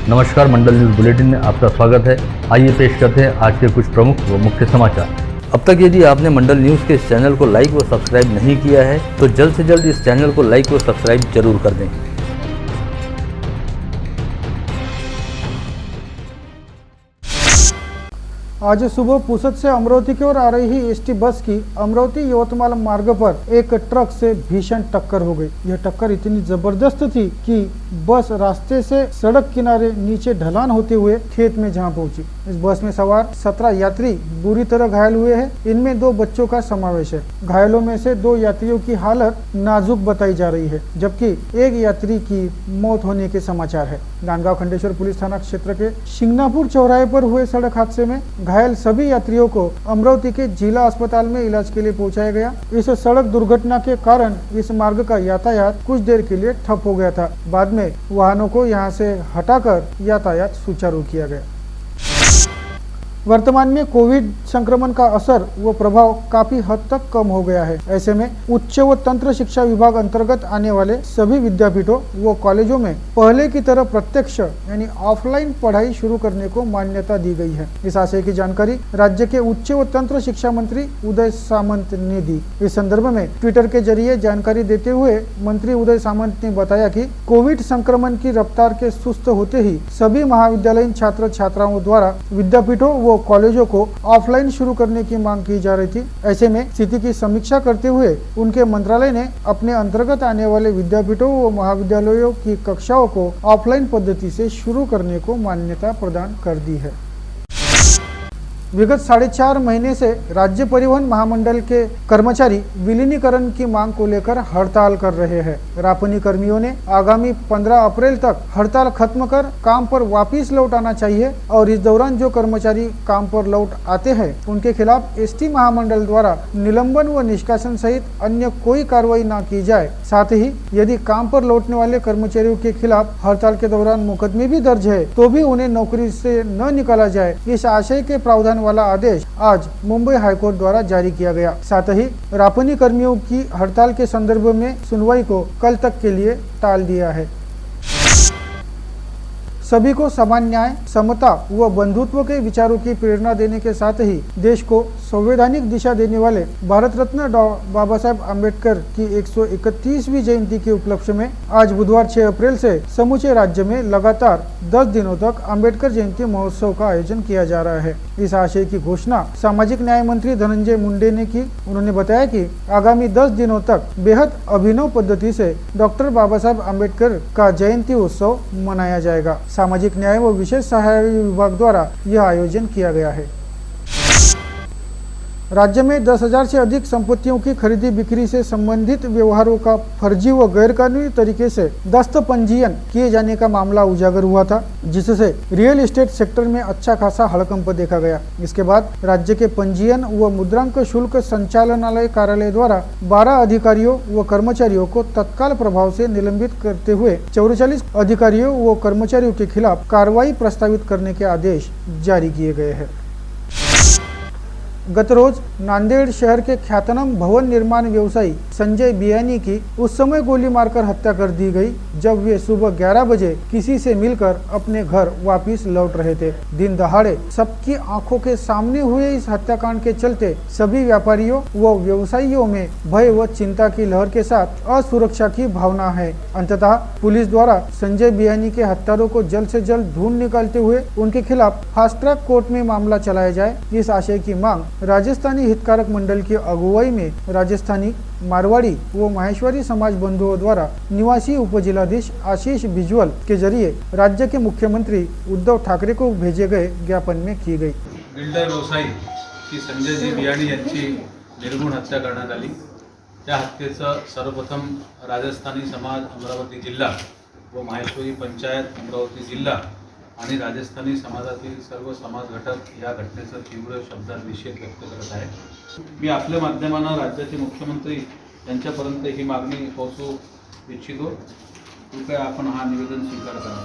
नमस्कार, मंडल news bulletin में आपका स्वागत है। आइए पेश करते हैं आज के कुछ प्रमुख व मुख्य समाचार। अब तक यदि आपने मंडल न्यूज़ के इस चैनल को लाइक व सब्सक्राइब नहीं किया है तो जल्द से जल्द इस चैनल को लाइक व सब्सक्राइब जरूर कर दें। आज सुबह पुसद से अमरावती की ओर आ रही एसटी बस की अमरावती यवतमाल मार्ग पर एक ट्रक से भीषण टक्कर हो गई। यह टक्कर इतनी जबरदस्त थी कि बस रास्ते से सड़क किनारे नीचे ढलान होते हुए खेत में जा पहुंची। इस बस में सवार 17 यात्री बुरी तरह घायल हुए हैं। इनमें 2 बच्चों का समावेश है। घायलों में से 2 यात्रियों की हालत नाजुक बताई जा रही है, जबकि एक यात्री की मौत होने के समाचार है। नांदगांव खंडेश्वर पुलिस थाना क्षेत्र के शिंगनापुर चौराहे पर हुए सड़क हादसे में घायल सभी यात्रियों को अमरावती के जिला अस्पताल में इलाज के लिए पहुंचाया गया। इस सड़क दुर्घटना के कारण इस मार्ग का यातायात कुछ देर के लिए ठप हो गया था। बाद में वाहनों को यहां से हटाकर यातायात सुचारू किया गया। वर्तमान में कोविड संक्रमण का असर व प्रभाव काफी हद तक कम हो गया है। ऐसे में उच्च व तंत्र शिक्षा विभाग अंतर्गत आने वाले सभी विद्यापीठों व कॉलेजों में पहले की तरह प्रत्यक्ष यानी ऑफलाइन पढ़ाई शुरू करने को मान्यता दी गई है। इस आशय की जानकारी राज्य के उच्च व तंत्र शिक्षा मंत्री उदय सामंत ने दी। इस संदर्भ में ट्विटर के जरिए जानकारी देते हुए मंत्री उदय सामंत ने बताया कि कोविड संक्रमण की रफ्तार के सुस्त होते ही सभी महाविद्यालयीन छात्र छात्राओं द्वारा विद्यापीठों व कॉलेजों को ऑफलाइन शुरू करने की मांग की जा रही थी। ऐसे में स्थिति की समीक्षा करते हुए उनके मंत्रालय ने अपने अंतर्गत आने वाले विद्यापीठों व महाविद्यालयों की कक्षाओं को ऑफलाइन पद्धति से शुरू करने को मान्यता प्रदान कर दी है। विगत 4.5 महीने से राज्य परिवहन महामंडल के कर्मचारी विलीनीकरण की मांग को लेकर हड़ताल कर रहे हैं। रापनी कर्मियों ने आगामी 15 अप्रैल तक हड़ताल खत्म कर काम पर वापस लौट आना चाहिए और इस दौरान जो कर्मचारी काम पर लौट आते हैं उनके खिलाफ एसटी महामंडल द्वारा निलंबन व निष्कासन सहित अन्य कोई कार्रवाई न की जाए। साथ ही यदि काम पर लौटने वाले कर्मचारियों के खिलाफ हड़ताल के दौरान मुकदमे भी दर्ज है तो भी उन्हें नौकरी से न निकाला जाए। इस आशय के प्रावधान वाला आदेश आज मुंबई हाईकोर्ट द्वारा जारी किया गया। साथ ही रापनी कर्मियों की हड़ताल के संदर्भ में सुनवाई को कल तक के लिए टाल दिया है। सभी को समान न्याय, समता व बंधुत्व के विचारों की प्रेरणा देने के साथ ही देश को संवैधानिक दिशा देने वाले भारत रत्न बाबा साहेब आम्बेडकर की 131वीं जयंती के उपलक्ष्य में आज बुधवार 6 अप्रैल से समूचे राज्य में लगातार 10 दिनों तक आम्बेडकर जयंती महोत्सव का आयोजन किया जा रहा है। इस आशय की घोषणा सामाजिक न्याय मंत्री धनंजय मुंडे ने की। उन्होंने बताया कि आगामी 10 दिनों तक बेहद अभिनव पद्धति से डॉक्टर बाबा साहेब आम्बेडकर का जयंती उत्सव मनाया जाएगा। सामाजिक न्याय व विशेष सहायता विभाग द्वारा यह आयोजन किया गया है। राज्य में 10,000 से अधिक संपत्तियों की खरीदी बिक्री से संबंधित व्यवहारों का फर्जी व गैरकानूनी तरीके से दस्त पंजीयन किए जाने का मामला उजागर हुआ था, जिससे रियल एस्टेट सेक्टर में अच्छा खासा हड़कंप देखा गया। इसके बाद राज्य के पंजीयन व मुद्रांक शुल्क संचालनालय कार्यालय द्वारा 12 अधिकारियों व कर्मचारियों को तत्काल प्रभाव से निलंबित करते हुए 44 अधिकारियों व कर्मचारियों के खिलाफ कार्रवाई प्रस्तावित करने के आदेश जारी किए गए हैं। गत रोज नांदेड़ शहर के ख्यातनाम भवन निर्माण व्यवसायी संजय बियानी की उस समय गोली मारकर हत्या कर दी गई जब वे सुबह 11 बजे किसी से मिलकर अपने घर वापस लौट रहे थे। दिन दहाड़े सबकी आंखों के सामने हुए इस हत्याकांड के चलते सभी व्यापारियों व व्यवसायियों में भय व चिंता की लहर के साथ असुरक्षा की भावना है। अंततः पुलिस द्वारा संजय बियानी के हत्यारों को जल्द से जल्द ढूंढ निकालते हुए उनके खिलाफ फास्ट ट्रैक कोर्ट में मामला चलाया जाए। इस आशय की मांग राजस्थानी हितकारक मंडल की अगुवाई में राजस्थानी, मारवाड़ी व माहेश्वरी समाज बंधुओं द्वारा निवासी उपजिलाधीश आशीष बिजवल के जरिए राज्य के मुख्यमंत्री उद्धव ठाकरे को भेजे गए ज्ञापन में की गई। बिल्डर व्यवसायी की संजयजी बियाणी यांची निर्घुण हत्या करण्यात आली। त्या हत्येचं सर्वप्रथम राजस्थानी समाज अमरावती जिल्हा व माहेश्वरी पंचायत अमरावती जिल्हा आणि राजस्थानी समाजातील सर्व समाज घटक या घटनेचा तीव्र शब्दात निषेध व्यक्त करत आहे। मी आपल्या माध्यमाने राज्याचे मुख्यमंत्री यांच्यापर्यंत ही मागणी पोहोचवू इच्छितो। कृपया आपण हा निवेदन स्वीकार करा।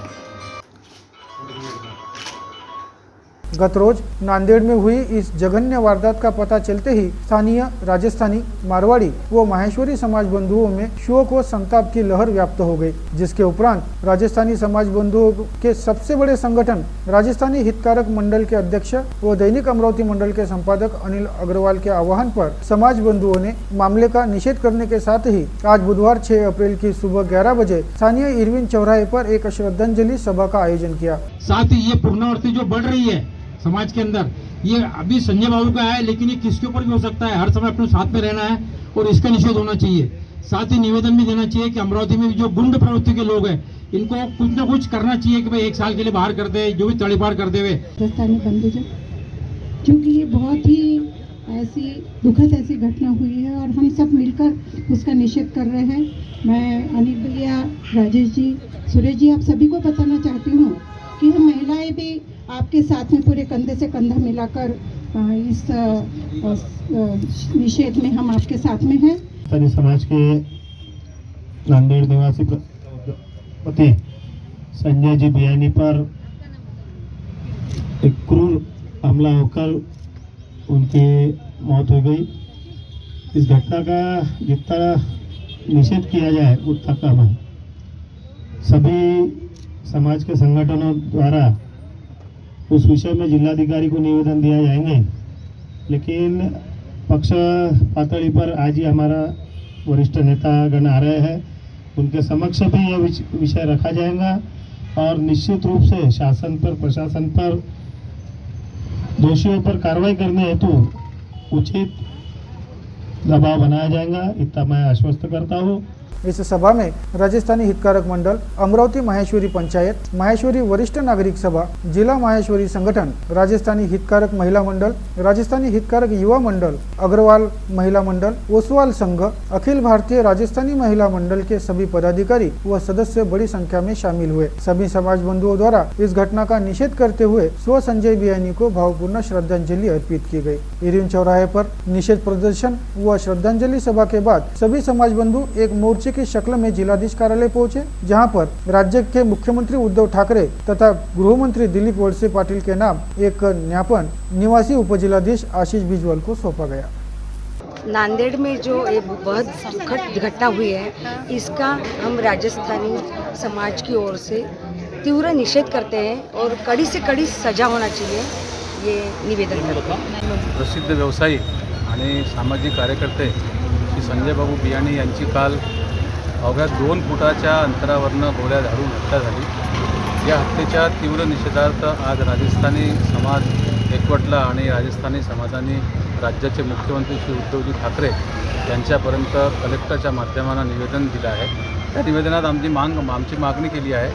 गत रोज नांदेड़ में हुई इस जघन्य वारदात का पता चलते ही स्थानीय राजस्थानी, मारवाड़ी व माहेश्वरी समाज बंधुओं में शोक व संताप की लहर व्याप्त हो गई, जिसके उपरांत राजस्थानी समाज बंधुओं के सबसे बड़े संगठन राजस्थानी हितकारक मंडल के अध्यक्ष व दैनिक अमरावती मंडल के संपादक अनिल अग्रवाल के आह्वान पर समाज बंधुओं ने मामले का निषेध करने के साथ ही आज बुधवार 6 अप्रैल की सुबह 11 बजे स्थानीय इरविन चौराहे पर एक श्रद्धांजलि सभा का आयोजन किया। साथ ही ये पूर्णावृत्ति जो बढ़ रही है समाज के अंदर, ये अभी संजय बाबू का है, लेकिन ये किसके ऊपर भी हो सकता है। हर समय अपने साथ में रहना है और इसका निषेध होना चाहिए। साथ ही निवेदन भी देना चाहिए कि अमरावती में जो गुंड प्रवृत्ति के लोग हैं, इनको कुछ ना कुछ करना चाहिए कि भाई 1 साल के लिए बाहर कर दे, जो भी तड़ीपार करते हुए। राजस्थानी बंधुजन, क्योंकि ये बहुत ही ऐसी दुखद ऐसी घटना हुई है और हम सब मिलकर उसका निषेध कर रहे हैं। मैं अनिल भैया, राजेश जी, सुरेश जी, आप सभी को बताना चाहती हूँ कि हम महिलाएं भी आपके साथ में पूरे कंधे से कंधा मिलाकर इस निषेध में हम आपके साथ में हैं। राजस्थानी समाज के नांदेड़ निवासी पति संजय जी बियानी पर एक क्रूर हमला होकर उनकी मौत हो गई। इस घटना का जितना निषेध किया जाए उतना कम है। सभी समाज के संगठनों द्वारा उस विषय में जिलाधिकारी को निवेदन दिया जाएंगे, लेकिन पक्ष पातळी पर आज ही हमारा वरिष्ठ नेतागण आ रहे हैं, उनके समक्ष भी यह विषय रखा जाएगा और निश्चित रूप से शासन पर, प्रशासन पर, दोषियों पर कार्रवाई करने हेतु उचित दबाव बनाया जाएगा, इतना मैं आश्वस्त करता हूँ। इस सभा में राजस्थानी हितकारक मंडल, अमरावती माहेश्वरी पंचायत, माहेश्वरी वरिष्ठ नागरिक सभा, जिला माहेश्वरी संगठन, राजस्थानी हितकारक महिला मंडल, राजस्थानी हितकारक युवा मंडल, अग्रवाल महिला मंडल, ओसवाल संघ, अखिल भारतीय राजस्थानी महिला मंडल के सभी पदाधिकारी व सदस्य बड़ी संख्या में शामिल हुए। सभी समाज बंधुओं द्वारा इस घटना का निषेध करते हुए स्व संजय बियानी को भावपूर्ण श्रद्धांजलि अर्पित की गई। इरविन चौराहे पर निषेध प्रदर्शन व श्रद्धांजलि सभा के बाद सभी समाज बंधु एक मोर्चे की शक्ल में जिलाधीश कार्यालय पहुंचे, जहां पर राज्य के मुख्यमंत्री उद्धव ठाकरे तथा गृह मंत्री दिलीप वळसे पाटिल के नाम एक ज्ञापन निवासी उपजिलाधीश आशीष बिजवाल को सौंपा गया। नांदेड़ में जो ये बहुत दुखद घटना हुई है, इसका हम राजस्थानी समाज की ओर से तीव्र निषेध करते हैं और कड़ी से कड़ी सजा होना चाहिए, ये निवेदन करते हैं। प्रसिद्ध व्यवसायी आणि सामाजिक कार्यकर्ते श्री संजय बाबू बियाणी यांची काल अवघ्या 2 फुटाच्या अंतरावरनं गोळ्या झाडून हत्या झाली। या हत्येच्या तीव्र निषेधार्थ आज राजस्थानी समाज एकवटला आणि राजस्थानी समाजाने राज्याचे मुख्यमंत्री श्री उद्धवजी ठाकरे यांच्यापर्यंत कलेक्टरच्या माध्यमानं निवेदन दिलं आहे। त्या निवेदनात आमची मागणी केली आहे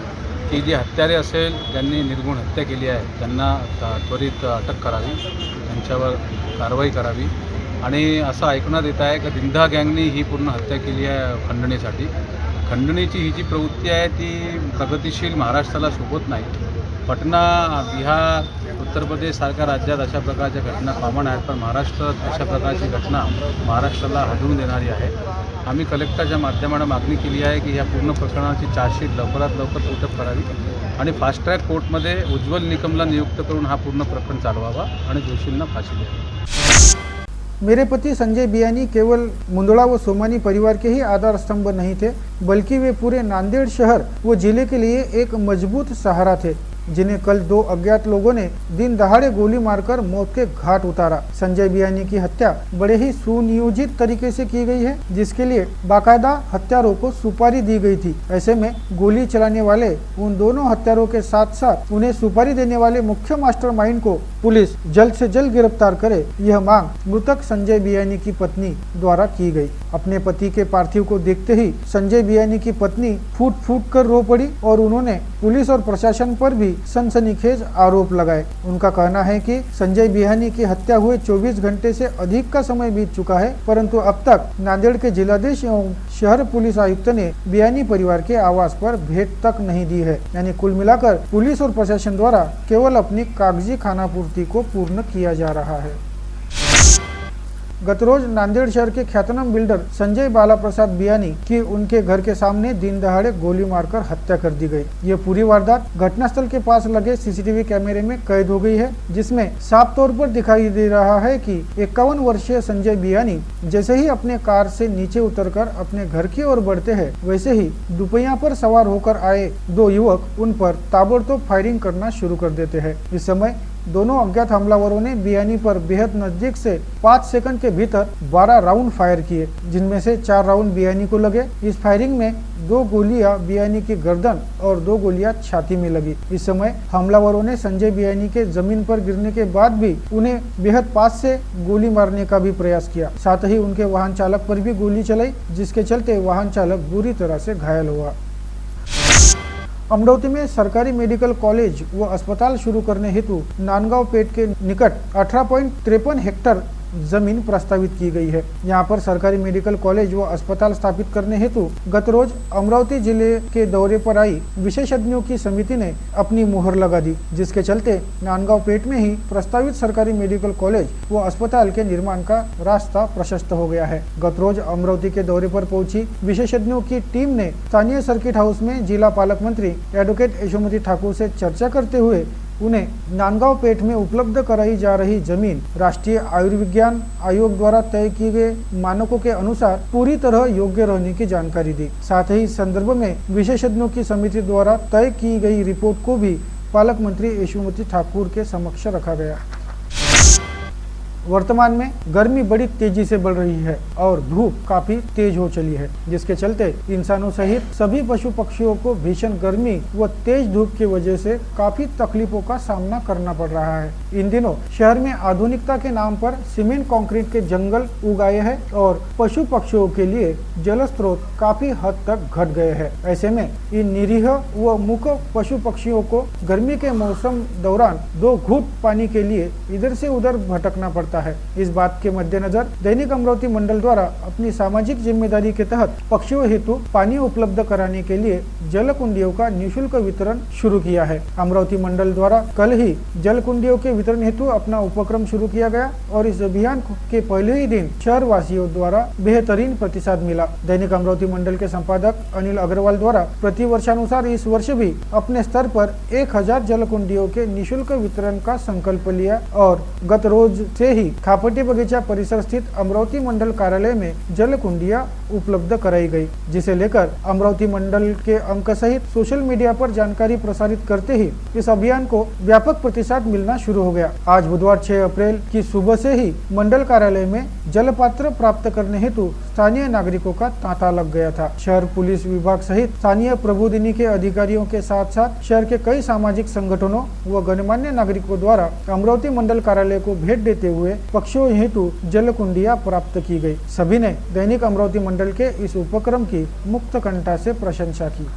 की जे हत्यारे असेल, ज्यांनी निर्घुण हत्या केली आहे, त्यांना त्वरित अटक करावी, त्यांच्यावर कारवाई करावी। आणि असं ऐकण्यात येत आहे की दिंदा गँगनी ही पूर्ण हत्या केली आहे खंडणीसाठी। खंडणीची ही जी प्रवृत्ती आहे ती प्रगतिशील महाराष्ट्राला शोभत नाही। पटना, बिहार, उत्तर प्रदेश सारख्या राज्यात अशा प्रकारच्या घटना कॉमन आहेत, पण महाराष्ट्रात अशा प्रकारची घटना महाराष्ट्राला हादरून देणारी आहे। आम्ही कलेक्टरच्या माध्यमानं मागणी केली आहे की या पूर्ण प्रकरणाची चार्जशीट लवकरात लवकर पुटअप करावी आणि फास्ट ट्रॅक कोर्टमध्ये उज्ज्वल निकमला नियुक्त करून हा पूर्ण प्रकरण चालवावा आणि दोषींना फाशी द्यावी। मेरे पति संजय बियानी केवल मुंदड़ा व सोमानी परिवार के ही आधार स्तंभ नहीं थे, बल्कि वे पूरे नांदेड़ शहर व जिले के लिए एक मजबूत सहारा थे, जिन्हें कल 2 अज्ञात लोगों ने दिन दहाड़े गोली मारकर मौत के घाट उतारा। संजय बियानी की हत्या बड़े ही सुनियोजित तरीके से की गई है, जिसके लिए बाकायदा हत्यारों को सुपारी दी गई थी। ऐसे में गोली चलाने वाले उन दोनों हत्यारों के साथ साथ उन्हें सुपारी देने वाले मुख्य मास्टरमाइंड को पुलिस जल्द से जल्द गिरफ्तार करे, यह मांग मृतक संजय बियानी की पत्नी द्वारा की गई। अपने पति के पार्थिव को देखते ही संजय बियानी की पत्नी फूट फूट कर रो पड़ी और उन्होंने पुलिस और प्रशासन पर भी सनसनीखेज आरोप लगाए। उनका कहना है कि संजय बियानी की हत्या हुए 24 घंटे से अधिक का समय बीत चुका है, परंतु अब तक नांदेड़ के जिलाधीश एवं शहर पुलिस आयुक्त ने बियानी परिवार के आवास पर भेंट तक नहीं दी है। यानी कुल मिलाकर पुलिस और प्रशासन द्वारा केवल अपनी कागजी खानापूर्ति को पूर्ण किया जा रहा है। गत रोज नांदेड़ शहर के ख्यातनाम बिल्डर संजय बाला प्रसाद बियानी की उनके घर के सामने दिन दहाड़े गोली मारकर हत्या कर दी गई। ये पूरी वारदात घटनास्थल के पास लगे सीसीटीवी कैमरे में कैद हो गई है, जिसमें साफ तौर पर दिखाई दे रहा है कि 51 वर्षीय संजय बियानी जैसे ही अपने कार से नीचे उतरकर अपने घर की ओर बढ़ते हैं, वैसे ही दुपहिया पर सवार होकर आए दो युवक उन पर ताबड़तोड़ फायरिंग करना शुरू कर देते हैं। इस समय दोनों अज्ञात हमलावरों ने बियानी पर बेहद नजदीक से 5 सेकंड के भीतर 12 राउंड फायर किए, जिनमें से 4 राउंड बियानी को लगे। इस फायरिंग में 2 गोलियां बियानी की गर्दन और 2 गोलियां छाती में लगी। इस समय हमलावरों ने संजय बियानी के जमीन पर गिरने के बाद भी उन्हें बेहद पास से गोली मारने का भी प्रयास किया। साथ ही उनके वाहन चालक पर भी गोली चलाई, जिसके चलते वाहन चालक बुरी तरह से घायल हुआ। अमरावती में सरकारी मेडिकल कॉलेज व अस्पताल शुरू करने हेतु नांदगांव पेठ के निकट 18.53 हेक्टेयर जमीन प्रस्तावित की गई है। यहाँ पर सरकारी मेडिकल कॉलेज व अस्पताल स्थापित करने हेतु गत रोज अमरावती जिले के दौरे पर आई विशेषज्ञों की समिति ने अपनी मुहर लगा दी, जिसके चलते नांदगांव पेठ में ही प्रस्तावित सरकारी मेडिकल कॉलेज व अस्पताल के निर्माण का रास्ता प्रशस्त हो गया है। गत रोज अमरावती के दौरे पर पहुंची विशेषज्ञों की टीम ने स्थानीय सर्किट हाउस में जिला पालक मंत्री एडवोकेट यशोमती ठाकुर से चर्चा करते हुए उन्हें नांदगांव पेठ में उपलब्ध कराई जा रही जमीन राष्ट्रीय आयुर्विज्ञान आयोग द्वारा तय किए गए मानकों के अनुसार पूरी तरह योग्य रहने की जानकारी दी। साथ ही इस संदर्भ में विशेषज्ञों की समिति द्वारा तय की गई रिपोर्ट को भी पालक मंत्री यशोमती ठाकुर के समक्ष रखा गया। वर्तमान में गर्मी बड़ी तेजी से बढ़ रही है और धूप काफी तेज हो चली है, जिसके चलते इंसानों सहित सभी पशु पक्षियों को भीषण गर्मी व तेज धूप की वजह से काफी तकलीफों का सामना करना पड़ रहा है। इन दिनों शहर में आधुनिकता के नाम पर सीमेंट कंक्रीट के जंगल उगाए हैं और पशु पक्षियों के लिए जल स्रोत काफी हद तक घट गए हैं। ऐसे में इन निरीह व मूक पशु पक्षियों को गर्मी के मौसम दौरान 2 घूंट पानी के लिए इधर से उधर भटकना पड़ता है। इस बात के मद्देनजर दैनिक अमरावती मंडल द्वारा अपनी सामाजिक जिम्मेदारी के तहत पक्षियों हेतु पानी उपलब्ध कराने के लिए जल कुंडियों का निःशुल्क वितरण शुरू किया है। अमरावती मंडल द्वारा कल ही जल कुंडियों के वितरण हेतु अपना उपक्रम शुरू किया गया और इस अभियान के पहले ही दिन शहर वासियों द्वारा बेहतरीन प्रतिसाद मिला। दैनिक अमरावती मंडल के संपादक अनिल अग्रवाल द्वारा प्रति वर्षानुसार इस वर्ष भी अपने स्तर पर 1000 जल कुंडियों के निःशुल्क वितरण का संकल्प लिया और गत रोज से ही खापटी बगीचा परिसर स्थित अमरावती मंडल कार्यालय में जल कुंडियां उपलब्ध कराई गई, जिसे लेकर अमरावती मंडल के अंक सहित सोशल मीडिया पर जानकारी प्रसारित करते ही इस अभियान को व्यापक प्रतिसाद मिलना शुरू हो गया। आज बुधवार 6 अप्रैल की सुबह से ही मंडल कार्यालय में जल पात्र प्राप्त करने हेतु स्थानीय नागरिकों का तांता लग गया था। शहर पुलिस विभाग सहित स्थानीय प्रबोधिनी के अधिकारियों के साथ साथ शहर के कई सामाजिक संगठनों व गणमान्य नागरिकों द्वारा अमरावती मंडल कार्यालय को भेंट देते हुए पक्षियों हेतु जल कुंडियां प्राप्त की गई। सभी ने दैनिक अमरावती मंडल के इस उपक्रम की मुक्त कंठा से प्रशंसा की।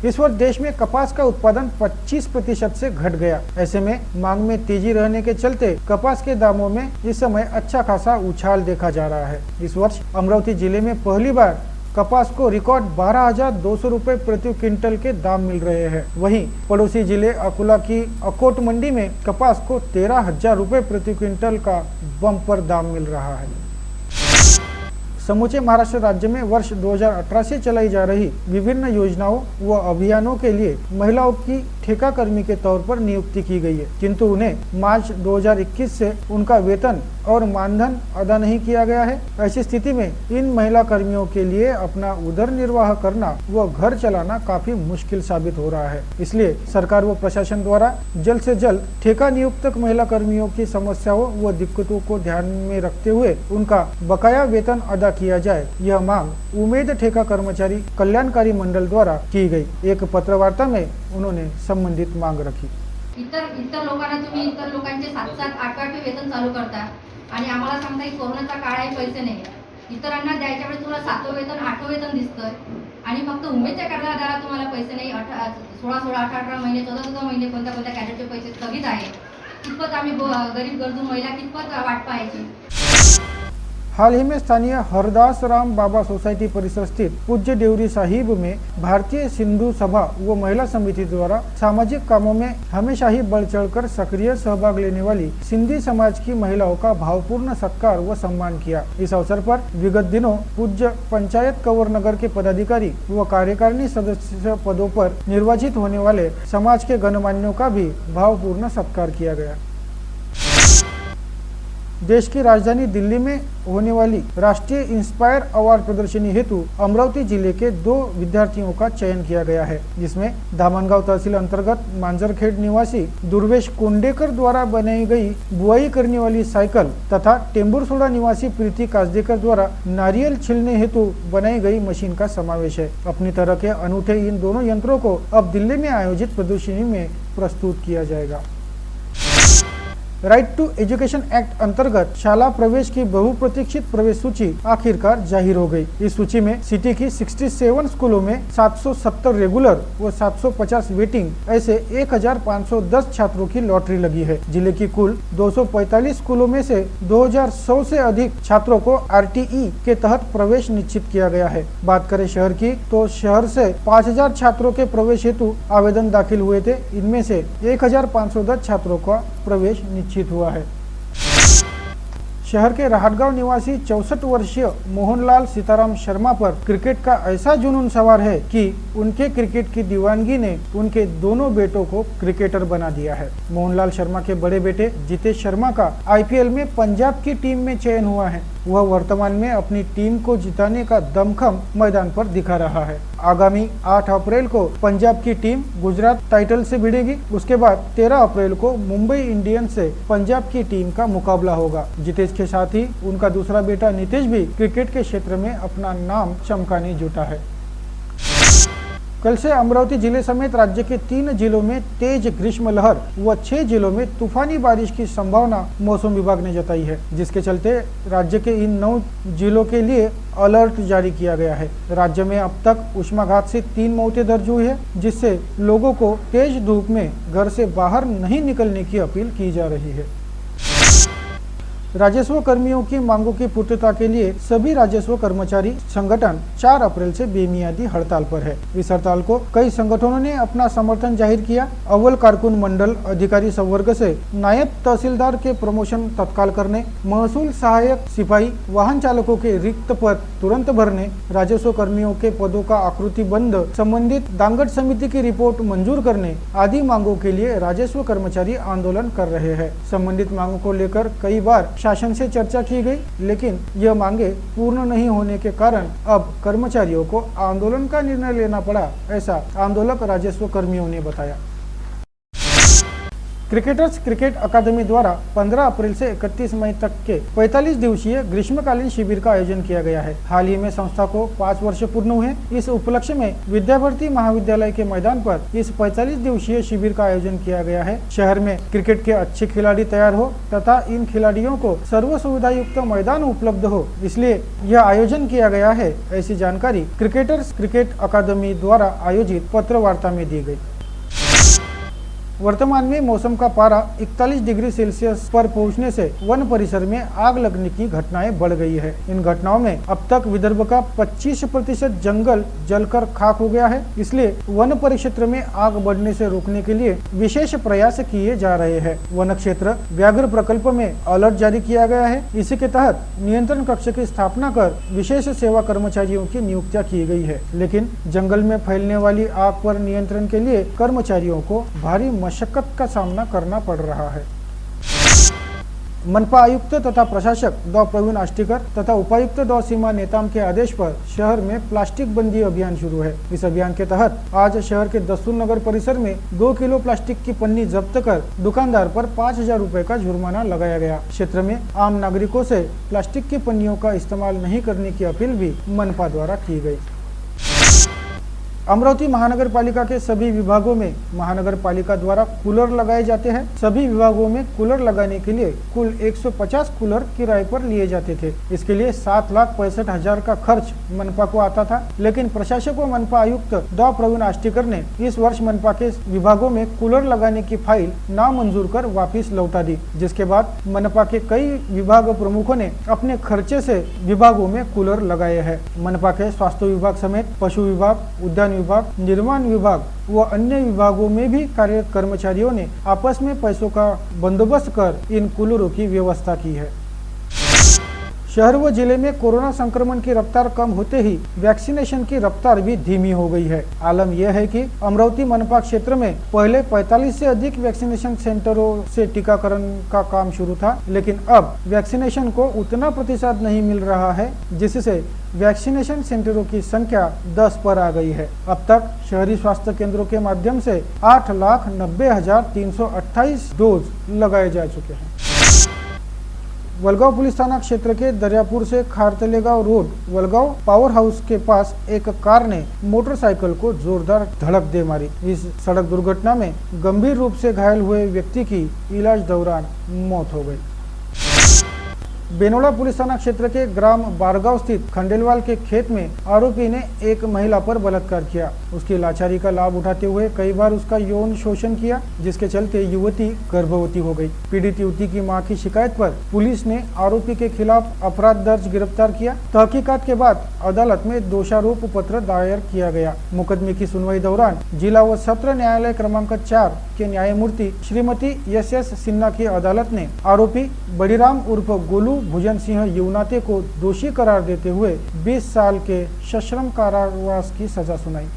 इस वर्ष देश में कपास का उत्पादन 25% से घट गया। ऐसे में मांग में तेजी रहने के चलते कपास के दामों में इस समय अच्छा खासा उछाल देखा जा रहा है। इस वर्ष अमरावती जिले में पहली बार कपास को रिकॉर्ड 12,200 रुपए प्रति क्विंटल के दाम मिल रहे हैं। वहीं पड़ोसी जिले अकोला की अकोट मंडी में कपास को 13,000 रुपए प्रति क्विंटल का बम्पर दाम मिल रहा है। समूचे महाराष्ट्र राज्य में वर्ष 2018 से चलाई जा रही विभिन्न योजनाओं व अभियानों के लिए महिलाओं की ठेका कर्मी के तौर पर नियुक्ति की गई है, किंतु उन्हें मार्च 2021 से उनका वेतन और मानधन अदा नहीं किया गया है। ऐसी स्थिति में इन महिला कर्मियों के लिए अपना उदर निर्वाह करना व घर चलाना काफी मुश्किल साबित हो रहा है। इसलिए सरकार व प्रशासन द्वारा जल्द से जल्द ठेका नियुक्त महिला कर्मियों की समस्याओं व दिक्कतों को ध्यान में रखते हुए उनका बकाया वेतन अदा किया जाए, यह मांग उमेद ठेका कर्मचारी कल्याणकारी मंडल द्वारा की गई। एक पत्र वार्ता में उन्होंने संबंधित मांग रखी। इतर लोकांना तुम्ही इतर लोकांचे 7-7, 8-8 वेतन चालू करता आणि आम्हाला सांगता की कोरोनाचा काळ आहे, पैसे नाही। इतरांना द्यायच्या वेळेस तुम्हाला 7वं वेतन 8वं वेतन दिसतंय आणि फक्त उमेदच्या कर्जदाराला तुम्हाला पैसे नाही। 16-16, 18-18 महिने, 14-14 महिने कोणत्या कॅडेटचे पैसे स्थगित आहे। कितपत आम्ही गरीब गरजू महिला कितपत वाट पाहायची। हाल ही में स्थानीय हरदास राम बाबा सोसाइटी परिसर स्थित पूज्य देवरी साहिब में भारतीय सिंधु सभा व महिला समिति द्वारा सामाजिक कामों में हमेशा ही बढ़ चढ़कर सक्रिय सहभाग लेने वाली सिंधी समाज की महिलाओं का भावपूर्ण सत्कार व सम्मान किया। इस अवसर पर विगत दिनों पूज्य पंचायत कंवर नगर के पदाधिकारी व कार्यकारिणी सदस्य पदों पर निर्वाचित होने वाले समाज के गणमान्यों का भी भावपूर्ण सत्कार किया गया। देश की राजधानी दिल्ली में होने वाली राष्ट्रीय इंस्पायर अवार्ड प्रदर्शनी हेतु अमरावती जिले के 2 विद्यार्थियों का चयन किया गया है, जिसमें धामनगांव तहसील अंतर्गत मांजरखेड़ निवासी दुर्वेश कोंडेकर द्वारा बनाई गई बुआई करने वाली साइकिल तथा टेम्बुरसोड़ा निवासी प्रीति काजदेकर द्वारा नारियल छिलने हेतु बनाई गई मशीन का समावेश है। अपनी तरह के अनूठे इन दोनों यंत्रों को अब दिल्ली में आयोजित प्रदर्शनी में प्रस्तुत किया जाएगा। राइट टू एजुकेशन एक्ट अंतर्गत शाला प्रवेश की बहुप्रतीक्षित प्रवेश सूची आखिरकार जाहिर हो गई। इस सूची में सिटी की 67 स्कूलों में 770 रेगुलर व 750 वेटिंग ऐसे 1510 छात्रों की लॉटरी लगी है। जिले की कुल 245 स्कूलों में से 2100 से अधिक छात्रों को RTE के तहत प्रवेश निश्चित किया गया है। बात करें शहर की तो शहर से 5000 छात्रों के प्रवेश हेतु आवेदन दाखिल हुए थे। इनमें से 1510 छात्रों का प्रवेश निश्चित हुआ है। शहर के राहतगांव निवासी 64 वर्षीय मोहनलाल सीताराम शर्मा पर क्रिकेट का ऐसा जुनून सवार है कि उनके क्रिकेट की दीवानगी ने उनके दोनों बेटों को क्रिकेटर बना दिया है। मोहनलाल शर्मा के बड़े बेटे जितेश शर्मा का IPL में पंजाब की टीम में चयन हुआ है। वह वर्तमान में अपनी टीम को जिताने का दमखम मैदान पर दिखा रहा है। आगामी 8 अप्रैल को पंजाब की टीम गुजरात टाइटल से भिड़ेगी। उसके बाद 13 अप्रैल को मुंबई इंडियंस से पंजाब की टीम का मुकाबला होगा। जितेश के साथ ही उनका दूसरा बेटा नीतीश भी क्रिकेट के क्षेत्र में अपना नाम चमकाने जुटा है। कल से अमरावती जिले समेत राज्य के 3 जिलों में तेज ग्रीष्म लहर व 6 जिलों में तूफानी बारिश की संभावना मौसम विभाग ने जताई है, जिसके चलते राज्य के इन 9 जिलों के लिए अलर्ट जारी किया गया है। राज्य में अब तक उष्माघात से 3 मौतें दर्ज हुई है, जिससे लोगों को तेज धूप में घर से बाहर नहीं निकलने की अपील की जा रही है। राजस्व कर्मियों की मांगों की पूर्तता के लिए सभी राजस्व कर्मचारी संगठन 4 अप्रैल से बेमियादी हड़ताल पर है। इस हड़ताल को कई संगठनों ने अपना समर्थन जाहिर किया। अव्वल कारकुन मंडल अधिकारी संवर्ग से नायब तहसीलदार के प्रमोशन तत्काल करने, महसूल सहायक सिपाही, वाहन चालकों के रिक्त पद तुरंत भरने, राजस्व कर्मियों के पदों का आकृतिबंध संबंधित दांगट समिति की रिपोर्ट मंजूर करने आदि मांगों के लिए राजस्व कर्मचारी आंदोलन कर रहे हैं। संबंधित मांगों को लेकर कई बार शासन से चर्चा की गई, लेकिन यह मांगे पूर्ण नहीं होने के कारण अब कर्मचारियों को आंदोलन का निर्णय लेना पड़ा, ऐसा आंदोलक राजस्व कर्मियों ने बताया। क्रिकेटर्स क्रिकेट अकादमी द्वारा 15 अप्रैल से 31 मई तक के 45 दिवसीय ग्रीष्मकालीन शिविर का आयोजन किया गया है। हाल ही में संस्था को 5 वर्ष पूर्ण हुए। इस उपलक्ष्य में विद्याभारती महाविद्यालय के मैदान पर इस 45 दिवसीय शिविर का आयोजन किया गया है। शहर में क्रिकेट के अच्छे खिलाड़ी तैयार हो तथा इन खिलाड़ियों को सर्व सुविधा युक्त मैदान उपलब्ध हो, इसलिए यह आयोजन किया गया है। ऐसी जानकारी क्रिकेटर्स क्रिकेट अकादमी द्वारा आयोजित पत्र वार्ता में दी गई। वर्तमान में मौसम का पारा 41 डिग्री सेल्सियस पर पहुंचने से वन परिसर में आग लगने की घटनाएं बढ़ गई है। इन घटनाओं में अब तक विदर्भ का 25% जंगल जलकर खाक हो गया है। इसलिए वन परिक्षेत्र में आग बढ़ने से रोकने के लिए विशेष प्रयास किए जा रहे हैं। वन क्षेत्र व्याघ्र प्रकल्प में अलर्ट जारी किया गया है। इसी के तहत नियंत्रण कक्ष की स्थापना कर विशेष सेवा कर्मचारियों की नियुक्तियां की गई है, लेकिन जंगल में फैलने वाली आग पर नियंत्रण के लिए कर्मचारियों को भारी मशक्कत का सामना करना पड़ रहा है। मनपा आयुक्त तथा प्रशासक डॉ प्रवीण आष्टीकर तथा उपायुक्त डॉ सीमा नेताम के आदेश पर शहर में प्लास्टिक बंदी अभियान शुरू है। इस अभियान के तहत आज शहर के दस्तूर नगर परिसर में 2 किलो प्लास्टिक की पन्नी जब्त कर दुकानदार पर 5000 रुपए का जुर्माना लगाया गया। क्षेत्र में आम नागरिकों से प्लास्टिक की पन्नियों का इस्तेमाल नहीं करने की अपील भी मनपा द्वारा की गई। अमरावती महानगर पालिका के सभी विभागों में महानगर पालिका द्वारा कूलर लगाए जाते हैं। सभी विभागों में कूलर लगाने के लिए कुल 150 कूलर किराए पर लिए जाते थे। इसके लिए 7,65,000 का खर्च मनपा को आता था, लेकिन प्रशासक व मनपा आयुक्त डॉ प्रवीण आष्टीकर ने इस वर्ष मनपा के विभागों में कूलर लगाने की फाइल नामंजूर कर वापिस लौटा दी, जिसके बाद मनपा के कई विभाग प्रमुखों ने अपने खर्चे से विभागों में कूलर लगाए हैं। मनपा के स्वास्थ्य विभाग समेत पशु विभाग, उद्यान विभाग, निर्माण विभाग व अन्य विभागों में भी कार्यरत कर्मचारियों ने आपस में पैसों का बंदोबस्त कर इन कूलरों की व्यवस्था की है। शहर व जिले में कोरोना संक्रमण की रफ्तार कम होते ही वैक्सीनेशन की रफ्तार भी धीमी हो गई है। आलम यह है कि अमरावती मनपा क्षेत्र में पहले 45 से अधिक वैक्सीनेशन सेंटरों से टीकाकरण का काम शुरू था, लेकिन अब वैक्सीनेशन को उतना प्रतिशत नहीं मिल रहा है, जिससे वैक्सीनेशन सेंटरों की संख्या 10 पर आ गई है। अब तक शहरी स्वास्थ्य केंद्रों के माध्यम से 8,90,328 डोज लगाए जा चुके हैं। वलगांव पुलिस थाना क्षेत्र के दरियापुर से खारतलेगांव रोड वलगांव पावर हाउस के पास एक कार ने मोटरसाइकिल को जोरदार धड़क दे मारी। इस सड़क दुर्घटना में गंभीर रूप से घायल हुए व्यक्ति की इलाज दौरान मौत हो गई। बेनोड़ा पुलिस थाना क्षेत्र के ग्राम बारगांव स्थित खंडेलवाल के खेत में आरोपी ने एक महिला पर बलात्कार किया। उसकी लाचारी का लाभ उठाते हुए कई बार उसका यौन शोषण किया, जिसके चलते युवती गर्भवती हो गई। पीड़ित युवती की मां की शिकायत पर पुलिस ने आरोपी के खिलाफ अपराध दर्ज गिरफ्तार किया। तहकीकात के बाद अदालत में दोषारोप पत्र दायर किया गया। मुकदमे की सुनवाई दौरान जिला व सत्र न्यायालय क्रमांक 4 के न्यायमूर्ति श्रीमती एस सिन्हा की अदालत ने आरोपी बड़ीराम उर्फ गोलू भुजन सिंह युवनाते को दोषी करार देते हुए 20 साल के सश्रम कारावास की सजा सुनाई।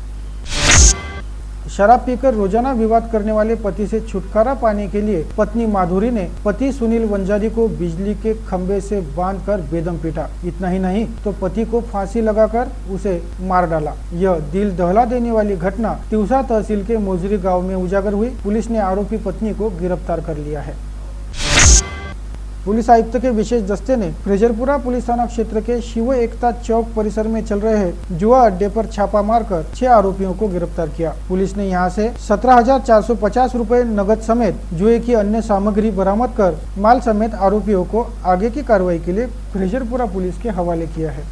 शराब पीकर रोजाना विवाद करने वाले पति से छुटकारा पाने के लिए पत्नी माधुरी ने पति सुनील वंजारी को बिजली के खंभे से बांधकर बेदम पीटा। इतना ही नहीं तो पति को फांसी लगाकर उसे मार डाला। यह दिल दहला देने वाली घटना तिवसा तहसील के मोजरी गांव में उजागर हुई। पुलिस ने आरोपी पत्नी को गिरफ्तार कर लिया है। पुलिस आयुक्त के विशेष दस्ते ने फ्रेजरपुरा पुलिस थाना क्षेत्र के शिव एकता चौक परिसर में चल रहे जुआ अड्डे पर छापा मारकर 6 आरोपियों को गिरफ्तार किया। पुलिस ने यहां से 17,450 रुपए नगद समेत जुए की अन्य सामग्री बरामद कर माल समेत आरोपियों को आगे की कार्रवाई के लिए फ्रेजरपुरा पुलिस के हवाले किया है।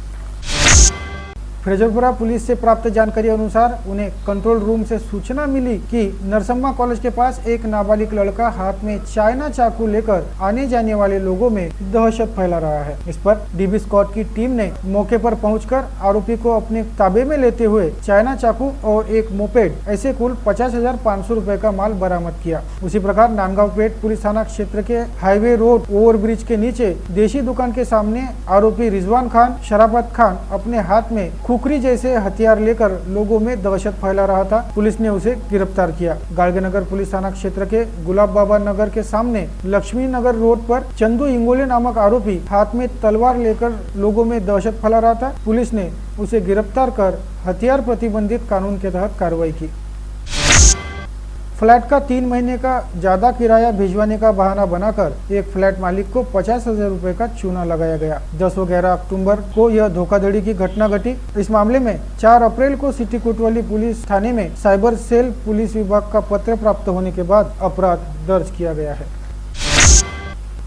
फ्रेजरपुरा पुलिस से प्राप्त जानकारी अनुसार उन्हें कंट्रोल रूम से सूचना मिली कि नरसम्मा कॉलेज के पास एक नाबालिग लड़का हाथ में चाइना चाकू लेकर आने जाने वाले लोगों में दहशत फैला रहा है। इस पर डीबी स्क्वाड की टीम ने मौके पर पहुंचकर आरोपी को अपने ताबे में लेते हुए चाइना चाकू और एक मोपेड ऐसे कुल 50,500 रुपए का माल बरामद किया। उसी प्रकार नांदगांवपेट पुलिस थाना क्षेत्र के हाईवे रोड ओवरब्रिज के नीचे देशी दुकान के सामने आरोपी रिजवान खान शराफत खान अपने हाथ में खुखरी जैसे हथियार लेकर लोगों में दहशत फैला रहा था। पुलिस ने उसे गिरफ्तार किया। गाड़गेनगर पुलिस थाना क्षेत्र के गुलाब बाबा नगर के सामने लक्ष्मी नगर रोड पर चंदू इंगोले नामक आरोपी हाथ में तलवार लेकर लोगों में दहशत फैला रहा था। पुलिस ने उसे गिरफ्तार कर हथियार प्रतिबंधित कानून के तहत कार्रवाई की। फ्लैट का 3 महीने का ज्यादा किराया भिजवाने का बहाना बनाकर एक फ्लैट मालिक को 50,000 रुपए का चूना लगाया गया। 10 व 11 अक्टूबर को यह धोखाधड़ी की घटना घटी। इस मामले में 4 अप्रैल को सिटी कोतवाली पुलिस थाने में साइबर सेल पुलिस विभाग का पत्र प्राप्त होने के बाद अपराध दर्ज किया गया है।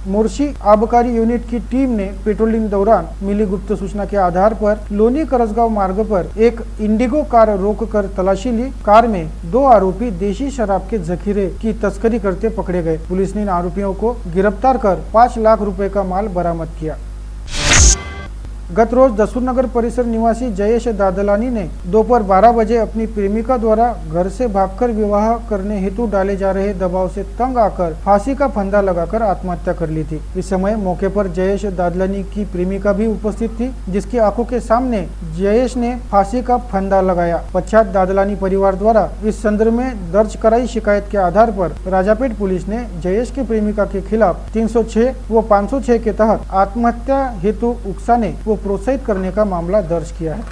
मोर्शी आबकारी यूनिट की टीम ने पेट्रोलिंग दौरान मिली गुप्त सूचना के आधार पर लोनी करसगांव मार्ग पर एक इंडिगो कार रोककर तलाशी ली। कार में 2 आरोपी देशी शराब के जखीरे की तस्करी करते पकड़े गए। पुलिस ने इन आरोपियों को गिरफ्तार कर 5 लाख रुपए का माल बरामद किया। गत रोज दसूर नगर परिसर निवासी जयेश दादलानी ने दोपहर 12 बजे अपनी प्रेमिका द्वारा घर से भागकर विवाह करने हेतु डाले जा रहे दबाव से तंग आकर फांसी का फंदा लगाकर आत्महत्या कर ली थी। इस समय मौके पर जयेश दादलानी की प्रेमिका भी उपस्थित थी, जिसकी आंखों के सामने जयेश ने फांसी का फंदा लगाया। पश्चात दादलानी परिवार द्वारा इस संदर्भ में दर्ज कराई शिकायत के आधार पर राजापेट पुलिस ने जयेश की प्रेमिका के खिलाफ 306 व 506 के तहत आत्महत्या हेतु उकसाने व प्रोत्साहित करने का मामला दर्ज किया है।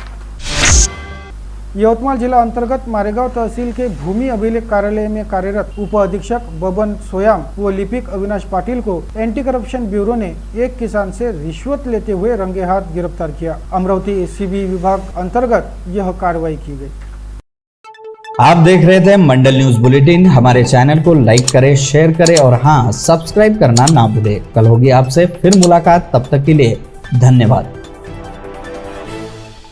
यवतमाळ जिला अंतर्गत मारेगांव तहसील के भूमि अभिलेख कार्यालय में कार्यरत उप अधीक्षक बबन सोयाम व लिपिक अविनाश पाटिल को एंटी करप्शन ब्यूरो ने एक किसान से रिश्वत लेते हुए रंगे हाथ गिरफ्तार किया। अमरावती एसीबी विभाग अंतर्गत यह कार्रवाई की गई। आप देख रहे थे मंडल न्यूज बुलेटिन। हमारे चैनल को लाइक करें, शेयर करें और हाँ, सब्सक्राइब करना ना भूलें। कल होगी आपसे फिर मुलाकात, तब तक के लिए धन्यवाद।